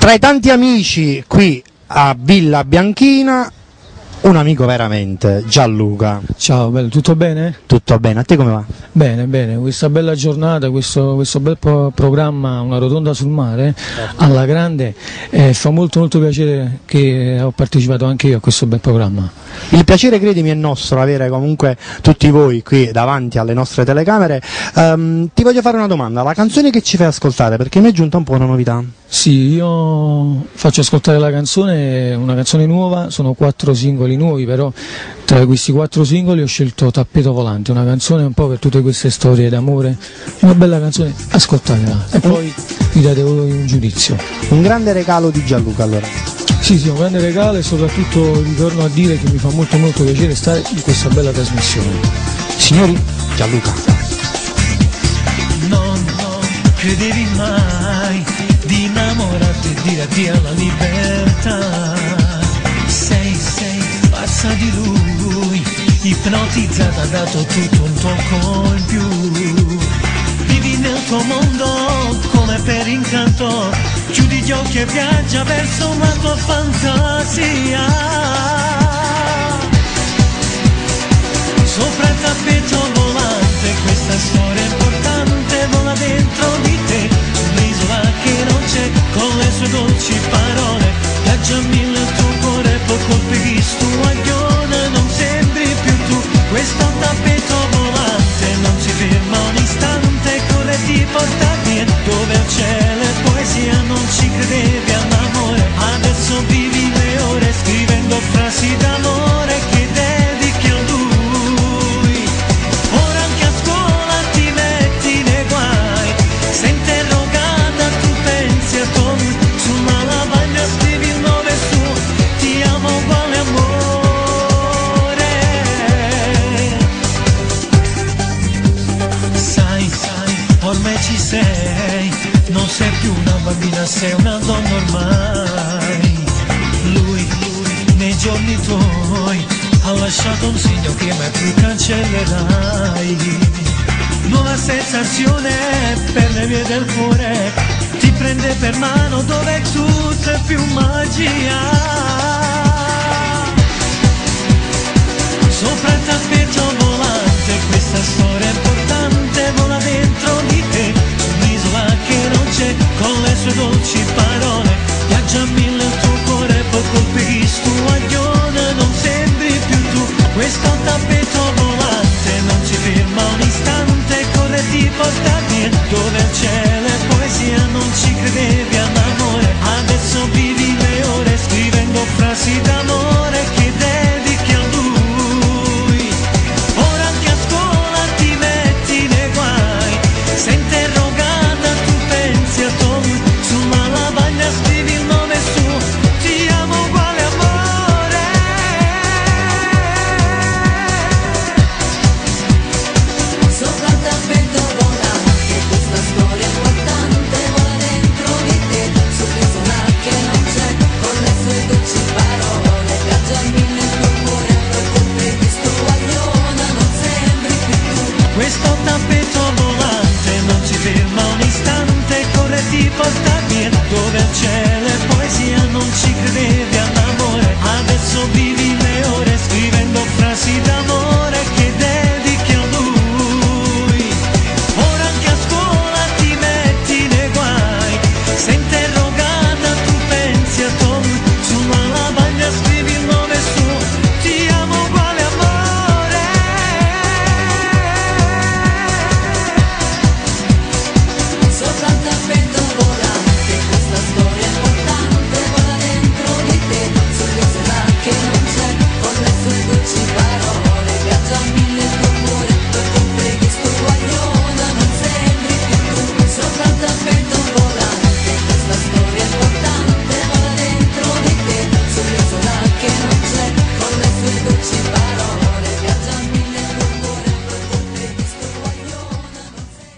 Tra i tanti amici qui a Villa Bianchina, un amico veramente, Gianluca. Ciao, bello, tutto bene? Tutto bene, a te come va? Bene, bene, questa bella giornata, questo bel programma, una rotonda sul mare, alla grande, fa molto molto piacere che ho partecipato anche io a questo bel programma. Il piacere, credimi, è nostro avere comunque tutti voi qui davanti alle nostre telecamere. Ti voglio fare una domanda, la canzone che ci fai ascoltare, perché mi è giunta un po' una novità. Sì, io faccio ascoltare la canzone, una canzone nuova, sono 4 singoli nuovi, però tra questi 4 singoli ho scelto Tappeto Volante, una canzone un po' per tutte queste storie d'amore, una bella canzone, ascoltatela e poi mi date voi un giudizio. Un grande regalo di Gianluca allora. Sì, un grande regalo e soprattutto ritorno a dire che mi fa molto molto piacere stare in questa bella trasmissione. Signori, Gianluca. Non credevi mai di innamorarti e dire addio alla libertà. Sei pazza di lui, ipnotizzata, ha dato tutto un tocco in più. Vivi nel tuo mondo come per incanto, chiudi gli occhi e viaggia verso la tua fantasia. Sopra il tappeto volante, questa storia importante vola dentro di te, un'isola che non c'è, con le sue dolci parole, viaggia mille il tuo cuore, poi colpisci tu aglione, non sembri più tu, questo è un tappeto volante, non si ferma un istante, corre e ti porta via, dove il cielo e poesia, non ci credevi all'amore, adesso vivi le ore, scrivendo frasi d'amore che dedichi a lui. Ora anche a scuola ti metti nei guai, sei interrogata, tu pensi a Tom, sulla lavagna scrivi il nome suo, ti amo uguale amore. Sai, ormai ci sei, non sei più una bambina, sei una donna ormai. Lui, nei giorni tuoi, ha lasciato un segno che mai più cancellerai. Nuova sensazione per le vie del cuore, ti prende per mano dove tutto è più magia. Sopra il tappeto volante, questa storia importante vola dentro di te, un'isola che non c'è, con le sue dolci parole, viaggia mille il tuo cuore, poi colpisci tu aglione, non sembri più tu, questo è un tappeto volante, non si ferma un istante, corre e ti porta via, dove il cielo è poesia, non ci credevi all'amore, adesso vivi le ore, scrivendo frasi d'amore che dedichi a lui. Ora anche a scuola ti metti nei guai, sei interrogata, tu pensi a Tom, sulla lavagna